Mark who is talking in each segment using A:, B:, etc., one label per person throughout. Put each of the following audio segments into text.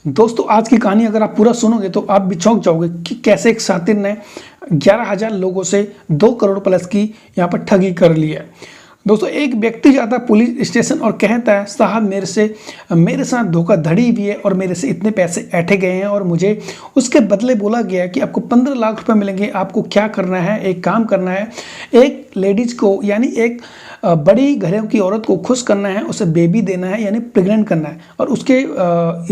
A: दोस्तों आज की कहानी अगर आप पूरा सुनोगे तो आप भी चौंक जाओगे कि कैसे एक शातिर ने 11,000 लोगों से 2 करोड़ प्लस की यहाँ पर ठगी कर ली है। दोस्तों एक व्यक्ति जाता है पुलिस स्टेशन और कहता है साहब मेरे साथ धोखाधड़ी भी है और मेरे से इतने पैसे ऐंठे गए हैं और मुझे उसके बदले बोला गया है कि आपको 15 लाख रुपए मिलेंगे। आपको क्या करना है, एक काम करना है, एक लेडीज को यानी एक बड़ी घरों की औरत को खुश करना है, उसे बेबी देना है यानी प्रेग्नेंट करना है और उसके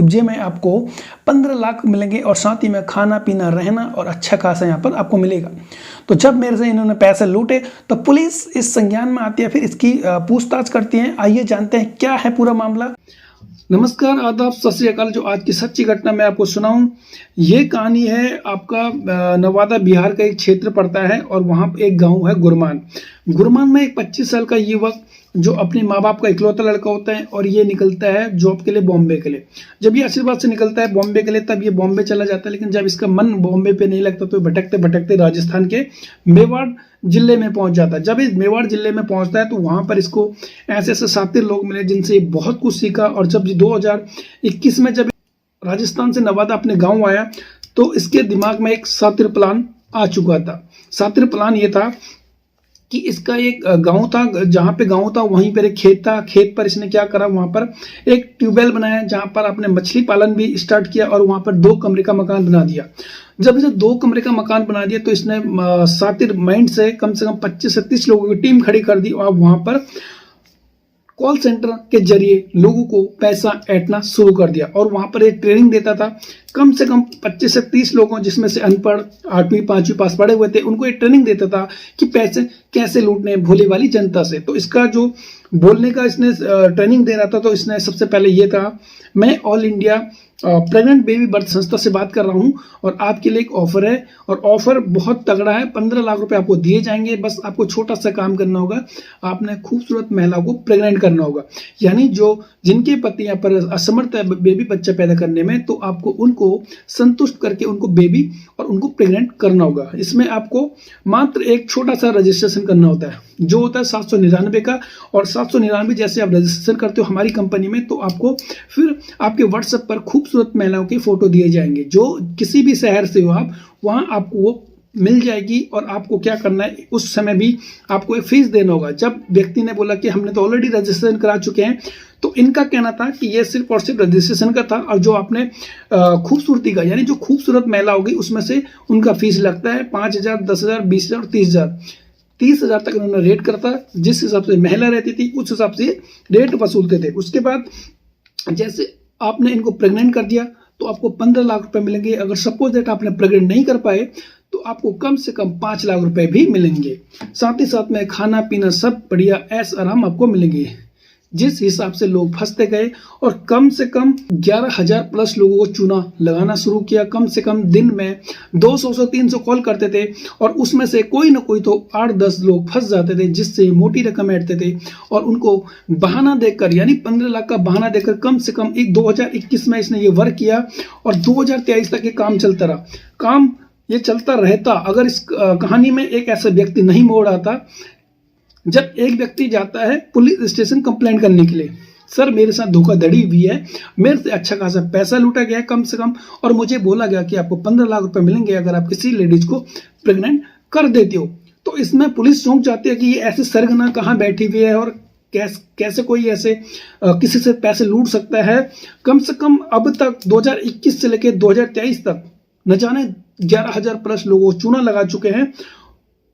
A: इब्जे में आपको 15 लाख मिलेंगे और साथ ही में खाना पीना रहना और अच्छा खासा यहाँ पर आपको मिलेगा। तो जब मेरे से इन्होंने पैसे लूटे तो पुलिस इस संज्ञान में आती है, फिर इसकी पूछताछ करती है। आइए जानते हैं क्या है पूरा मामला। नमस्कार, आदाब, सत श्री अकाल। जो आज की सच्ची घटना मैं आपको सुनाऊं, ये कहानी है आपका नवादा बिहार का एक क्षेत्र पड़ता है और वहाँ एक गांव है गुरमान। गुरमान में एक 25 साल का युवक जो अपने माँ बाप का इकलौता लड़का होता है और ये निकलता है जॉब के लिए बॉम्बे के लिए। जब ये आशीर्वाद से निकलता है बॉम्बे के लिए तब ये बॉम्बे चला जाता है, लेकिन जब इसका मन बॉम्बे पे नहीं लगता तो भटकते भटकते राजस्थान के मेवाड़ जिले में पहुंच जाता है। जब इस मेवाड़ जिले में पहुंचता है तो वहां पर इसको ऐसे ऐसे शातिर लोग मिले जिनसे बहुत कुछ सीखा। और जब 2021 में जब राजस्थान से नवादा अपने गाँव आया तो इसके दिमाग में एक शातिर प्लान आ चुका था। शातिर प्लान ये था कि इसका एक गांव था, जहां पे गांव था वहीं पर एक खेत था। खेत पर इसने क्या करा, वहां पर एक ट्यूबवेल बनाया जहां पर आपने मछली पालन भी स्टार्ट किया और वहां पर 2 कमरे का मकान बना दिया। जब इसे 2 कमरे का मकान बना दिया तो इसने शातिर माइंड से कम 25 से 30 लोगों की टीम खड़ी कर दी और वहां पर कॉल सेंटर के जरिए लोगों को पैसा ऐंठना शुरू कर दिया। और वहां पर एक ट्रेनिंग देता था कम से कम 25 से 30 लोगों, जिसमें से अनपढ़ 8वीं 5वीं पास पढ़े हुए थे, उनको एक ट्रेनिंग देता था कि पैसे कैसे लूटने भोले वाली जनता से। तो इसका जो बोलने का इसने ट्रेनिंग दे रहा था तो इसने सबसे पहले ये था, मैं all India pregnant baby birth संस्था से बात कर रहा हूं और आपके लिए एक ऑफर है और ऑफर बहुत तगड़ा है। 15 लाख रुपए आपको दिए जाएंगे। बस आपको छोटा सा काम करना होगा, आपने खूबसूरत महिला को प्रेग्नेंट करना होगा, यानी जो जिनके पति यहाँ पर असमर्थ है बेबी बच्चा पैदा करने में, तो आपको उनको संतुष्ट करके उनको बेबी और उनको प्रेग्नेंट करना होगा। इसमें आपको मात्र एक छोटा सा रजिस्ट्रेशन करना होता है जो होता है 799 का। और 799 जैसे आप रजिस्ट्रेशन करते हो हमारी कंपनी में तो आपको फिर आपके व्हाट्सएप पर खूबसूरत महिलाओं के फोटो दिए जाएंगे। जो किसी भी शहर से हो आप, वहां आपको वो मिल जाएगी। और आपको क्या करना है, उस समय भी आपको एक फीस देना होगा। जब व्यक्ति ने बोला कि हमने तो ऑलरेडी रजिस्ट्रेशन करा चुके हैं, तो इनका कहना था कि ये सिर्फ और सिर्फ रजिस्ट्रेशन का था और जो आपने खूबसूरती का यानी जो खूबसूरत महिला होगी उसमें से उनका फीस लगता है 5,000, 10,000, 20,000 और 30,000। 30,000 तक उन्होंने रेट करता, जिस हिसाब से महिला रहती थी उस हिसाब से रेट वसूलते थे। उसके बाद जैसे आपने इनको प्रेग्नेंट कर दिया तो आपको 15 लाख रुपए मिलेंगे। अगर सपोज दैट आपने प्रेग्नेंट नहीं कर पाए तो आपको कम से कम 5 लाख रुपए भी मिलेंगे। साथ ही साथ में खाना पीना सब बढ़िया ऐश आराम आपको मिलेंगे। जिस हिसाब से लोग फंसते गए और कम से कम 11,000 प्लस लोगों को चूना लगाना शुरू किया। कम से कम दिन में 200 से 300 कॉल करते थे और उसमें से कोई ना कोई तो 8-10 लोग फंस जाते थे, जिससे मोटी रकम ऐंठते थे और उनको बहाना देकर यानी 15 लाख का बहाना देकर कम से कम 2021 में इसने ये वर्क किया और 2023 तक ये काम चलता रहा। काम ये चलता रहता अगर इस कहानी में एक ऐसा व्यक्ति नहीं मोड़ आता। जब एक व्यक्ति जाता है पुलिस स्टेशन कंप्लेंट करने के लिए, सर मेरे साथ धोखाधड़ी हुई है, मेरे से अच्छा खासा पैसा लूटा गया है कम से कम, और मुझे बोला गया कि आपको 15 लाख रुपए मिलेंगे अगर आप किसी लेडीज को प्रेग्नेंट कर देते हो। तो इसमें पुलिस चौंक जाती है कि ये ऐसे सरगना कहाँ बैठी हुई है और कैसे कोई ऐसे किसी से पैसे लूट सकता है। कम से कम अब तक 2021 से लेकर 2023 तक न जाने 11,000 प्लस लोगों को चूना लगा चुके हैं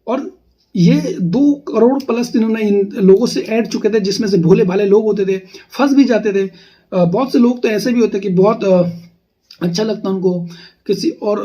A: और ये 2 करोड़ प्लस इन्होंने इन लोगों से ऐड चुके थे, जिसमें से भोले भाले लोग होते थे, फंस भी जाते थे। बहुत से लोग तो ऐसे भी होते कि बहुत अच्छा लगता उनको किसी और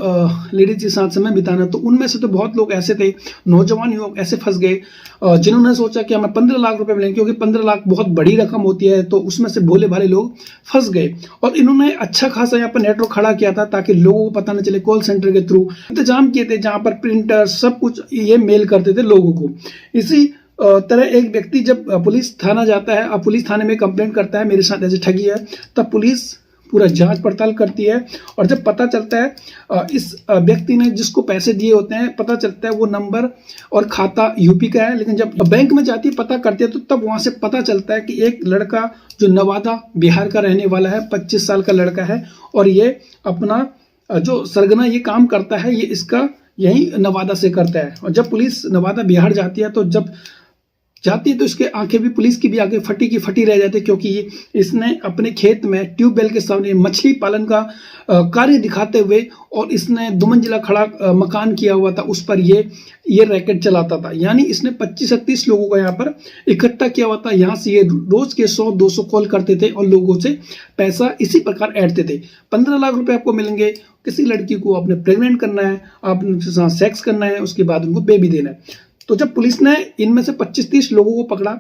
A: लेडीज के साथ समय बिताना। तो उनमें से तो बहुत लोग ऐसे थे, नौजवान युवक ऐसे फंस गए जिन्होंने सोचा कि हमें 15 लाख रुपए मिलेंगे, क्योंकि 15 लाख बहुत बड़ी रकम होती है। तो उसमें से भोले भाले लोग फंस गए और इन्होंने अच्छा खासा यहाँ पर नेटवर्क खड़ा किया था ताकि लोगों को पता न चले। कॉल सेंटर के थ्रू इंतजाम किए थे जहां पर प्रिंटर सब कुछ ये मेल करते थे लोगों को। इसी तरह एक व्यक्ति जब पुलिस थाना जाता है, अब पुलिस थाने में कंप्लेंट करता है मेरे साथ ऐसे ठगी है, तब पुलिस पूरा जांच पड़ताल करती है। और जब पता चलता है इस व्यक्ति ने जिसको पैसे दिए होते हैं, पता चलता है वो नंबर और खाता यूपी का है, लेकिन जब बैंक में जाती है पता करती है तो तब वहां से पता चलता है कि एक लड़का जो नवादा बिहार का रहने वाला है, 25 साल का लड़का है, और ये अपना जो सरगना ये काम करता है ये इसका यही नवादा से करता है। और जब पुलिस नवादा बिहार जाती है तो जब जाती है तो इसके आंखें भी, पुलिस की भी आंखें फटी की फटी रह जाती है, क्योंकि इसने अपने खेत में ट्यूबवेल के सामने मछली पालन का कार्य दिखाते हुए और इसने 2 मंजिला खड़ा मकान किया हुआ था, उस पर ये रैकेट चलाता था। यानी इसने 25 से 30 लोगों को यहाँ पर इकट्ठा किया हुआ था। यहाँ से ये रोज के 100-200 कॉल करते थे और लोगों से पैसा इसी प्रकार ऐंठते थे। 15 लाख रुपए आपको मिलेंगे, किसी लड़की को आपने प्रेग्नेंट करना है, आपने उसके साथ सेक्स करना है, उसके बाद उनको बेबी देना है। तो जब पुलिस ने इनमें से 25-30 लोगों को पकड़ा,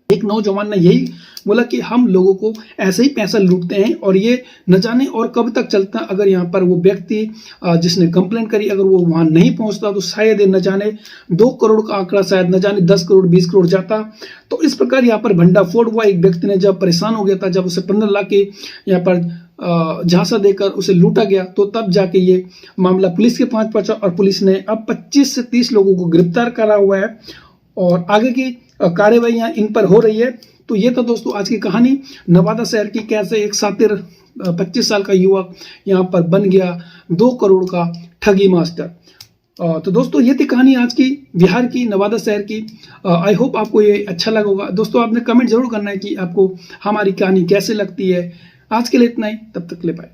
A: एक नौजवान ने यही बोला कि हम लोगों को ऐसे ही पैसा लूटते हैं और ये न जाने और कब तक चलता। अगर यहाँ पर वो व्यक्ति जिसने कंप्लेंट करी अगर वो वहां नहीं पहुंचता तो शायद न जाने 2 करोड़ का आंकड़ा, शायद न जाने 10 करोड़ 20 करोड़ जाता। तो इस प्रकार यहाँ पर भंडाफोड़ हुआ। एक व्यक्ति ने जब परेशान हो गया था, जब उसे 15 लाख के यहाँ पर झांसा देकर उसे लूटा गया, तो तब जाके ये मामला पुलिस के पास पहुंचा और पुलिस ने अब 25 से 30 लोगों को गिरफ्तार करा हुआ है और आगे की कार्यवाही इन पर हो रही है। तो ये था दोस्तों आज की कहानी नवादा शहर की, कैसे एक शातिर 25 साल का युवक यहाँ पर बन गया 2 करोड़ का ठगी मास्टर। तो दोस्तों ये थी कहानी आज की बिहार की, नवादा शहर की। आई होप आपको ये अच्छा लगा होगा। दोस्तों आपने कमेंट जरूर करना है कि आपको हमारी कहानी कैसे लगती है। आज के लिए इतना ही, तब तक ले बाय।